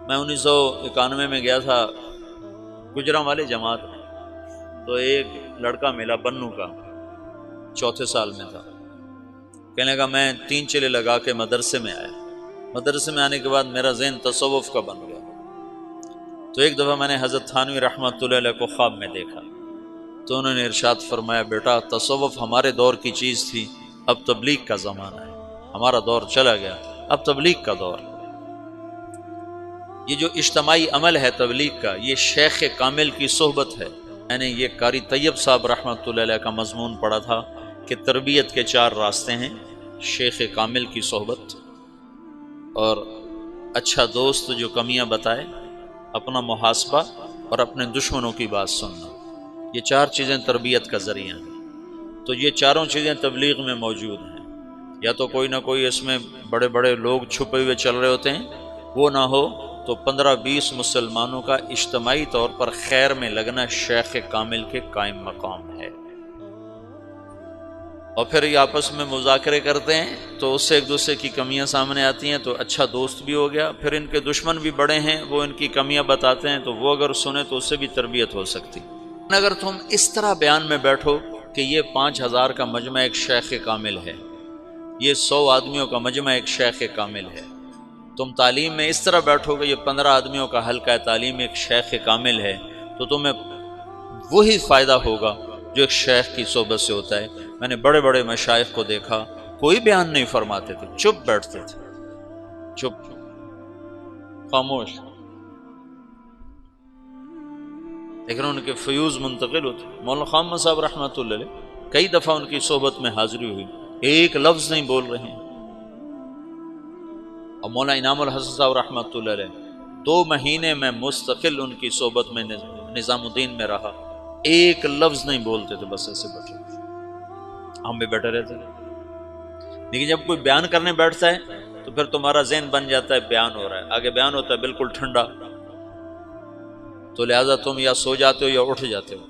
میں 1991 میں گیا تھا گجرانوالے جماعت میں، تو ایک لڑکا ملا بنو کا، چوتھے سال میں تھا۔ کہنے لگا میں 3 چلے لگا کے مدرسے میں آیا۔ مدرسے میں آنے کے بعد میرا ذہن تصوف کا بن گیا۔ تو ایک دفعہ میں نے حضرت تھانوی رحمۃ اللہ علیہ کو خواب میں دیکھا، تو انہوں نے ارشاد فرمایا، بیٹا تصوف ہمارے دور کی چیز تھی، اب تبلیغ کا زمانہ ہے، ہمارا دور چلا گیا، اب تبلیغ کا دور۔ یہ جو اجتماعی عمل ہے تبلیغ کا، یہ شیخ کامل کی صحبت ہے۔ میں نے یہ قاری طیب صاحب رحمۃ اللہ علیہ کا مضمون پڑھا تھا کہ تربیت کے 4 راستے ہیں: شیخ کامل کی صحبت، اور اچھا دوست جو کمیاں بتائے، اپنا محاسبہ، اور اپنے دشمنوں کی بات سننا۔ یہ 4 چیزیں تربیت کا ذریعہ ہیں۔ تو یہ چاروں چیزیں تبلیغ میں موجود ہیں۔ یا تو کوئی نہ کوئی اس میں بڑے بڑے لوگ چھپے ہوئے چل رہے ہوتے ہیں، وہ نہ ہو تو 15-20 مسلمانوں کا اجتماعی طور پر خیر میں لگنا شیخ کامل کے قائم مقام ہے۔ اور پھر یہ آپس میں مذاکرے کرتے ہیں تو اس سے ایک دوسرے کی کمیاں سامنے آتی ہیں، تو اچھا دوست بھی ہو گیا۔ پھر ان کے دشمن بھی بڑے ہیں، وہ ان کی کمیاں بتاتے ہیں، تو وہ اگر سنیں تو اس سے بھی تربیت ہو سکتی۔ اگر تم اس طرح بیان میں بیٹھو کہ یہ 5000 کا مجمع ایک شیخ کامل ہے، یہ 100 آدمیوں کا مجمع ایک شیخ کامل ہے، تم تعلیم میں اس طرح بیٹھو کہ یہ 15 آدمیوں کا حلقہ تعلیم ایک شیخ کامل ہے، تو تمہیں وہی فائدہ ہوگا جو ایک شیخ کی صحبت سے ہوتا ہے۔ میں نے بڑے بڑے مشائخ کو دیکھا، کوئی بیان نہیں فرماتے تھے، چپ بیٹھتے تھے، چپ، خاموش، لیکن ان کے فیوز منتقل ہوتے۔ مولانا خامہ صاحب رحمۃ اللہ علیہ کئی دفعہ ان کی صحبت میں حاضری ہوئی، ایک لفظ نہیں بول رہے ہیں۔ اور مولانا انعام الحسن صاحب رحمۃ اللہ علیہ 2 مہینے میں مستقل ان کی صحبت میں نظام الدین میں رہا، ایک لفظ نہیں بولتے تھے، بس ایسے بیٹھے، ہم بھی بیٹھے رہتے ہیں۔ لیکن جب کوئی بیان کرنے بیٹھتا ہے تو پھر تمہارا ذہن بن جاتا ہے بیان ہو رہا ہے، آگے بیان ہوتا ہے بالکل ٹھنڈا، تو لہذا تم یا سو جاتے ہو یا اٹھ جاتے ہو۔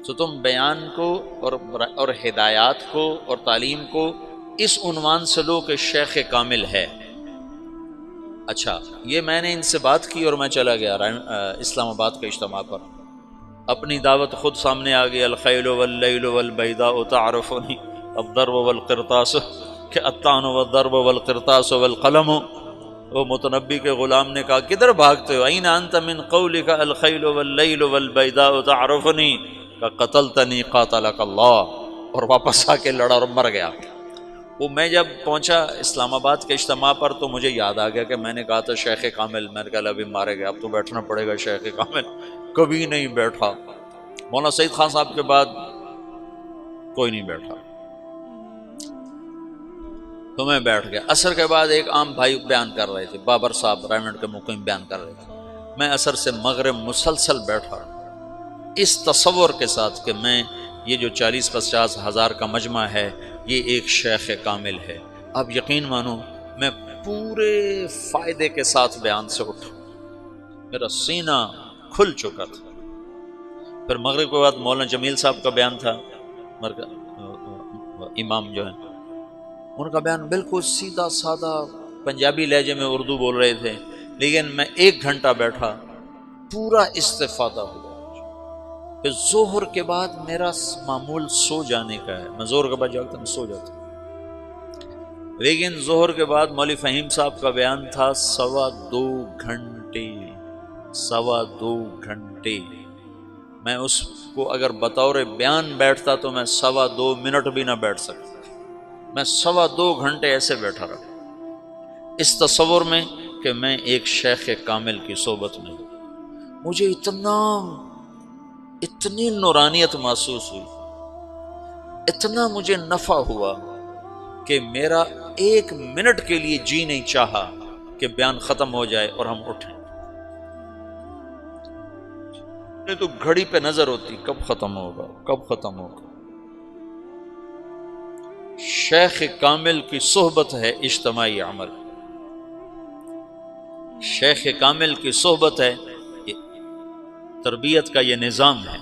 تو تم بیان کو اور ہدایات کو اور تعلیم کو اس عنوان سے لو کہ شیخ کامل ہے۔ اچھا، یہ میں نے ان سے بات کی اور میں چلا گیا اسلام آباد کے اجتماع پر، اپنی دعوت خود سامنے آ گئی، الخیل واللیل والبیداء تعرفنی الضرب والقرطاس، کہ الطعن والضرب والقرطاس والقلم۔ وہ متنبی کے غلام نے کہا، کدھر بھاگتے ہو؟ این انت من قولک الخیل واللیل والبیداء تعرفنی، کہ قتلتنی قاتلک اللہ، اور واپس آ کے لڑا اور مر گیا۔ وہ میں جب پہنچا اسلام آباد کے اجتماع پر تو مجھے یاد آ گیا کہ میں نے کہا تھا شیخ کامل، میں نے کہا ابھی مارے گئے، اب تو بیٹھنا پڑے گا شیخ کامل، کبھی نہیں بیٹھا۔ مولانا سعید خان صاحب کے بعد کوئی نہیں بیٹھا، تو میں بیٹھ گیا۔ عصر کے بعد ایک عام بھائی بیان کر رہے تھے، بابر صاحب رائمنڈ کے مقیم بیان کر رہے تھے، میں عصر سے مغرب مسلسل بیٹھا اس تصور کے ساتھ کہ میں یہ جو 40-50 ہزار کا مجمع ہے یہ ایک شیخ کامل ہے۔ اب یقین مانو میں پورے فائدے کے ساتھ بیان سے اٹھا، میرا سینہ کھل چکا تھا۔ پھر مغرب کے بعد مولانا جمیل صاحب کا بیان تھا، امام جو ہیں، ان کا بیان بالکل سیدھا سادہ پنجابی لہجے میں اردو بول رہے تھے، لیکن میں 1 گھنٹہ بیٹھا، پورا استفادہ ہوا۔ پھر ظہر کے بعد میرا معمول سو جانے کا ہے، میں ظہر کے بعد جاگتا ہوں، سو جاتا ہوں، لیکن ظہر کے بعد مولوی فہیم صاحب کا بیان تھا 2.25 گھنٹے، 2.25 گھنٹے۔ میں اس کو اگر بطور بیان بیٹھتا تو میں 2.25 منٹ بھی نہ بیٹھ سکتا، میں 2.25 گھنٹے ایسے بیٹھا رہا اس تصور میں کہ میں ایک شیخ کامل کی صحبت میں ہوں۔ مجھے اتنی نورانیت محسوس ہوئی، اتنا مجھے نفع ہوا کہ میرا 1 منٹ کے لیے جی نہیں چاہا کہ بیان ختم ہو جائے اور ہم اٹھیں۔ تو گھڑی پہ نظر ہوتی، کب ختم ہوگا، کب ختم ہوگا۔ شیخ کامل کی صحبت ہے اجتماعی عمل، شیخ کامل کی صحبت ہے، تربیت کا یہ نظام ہے۔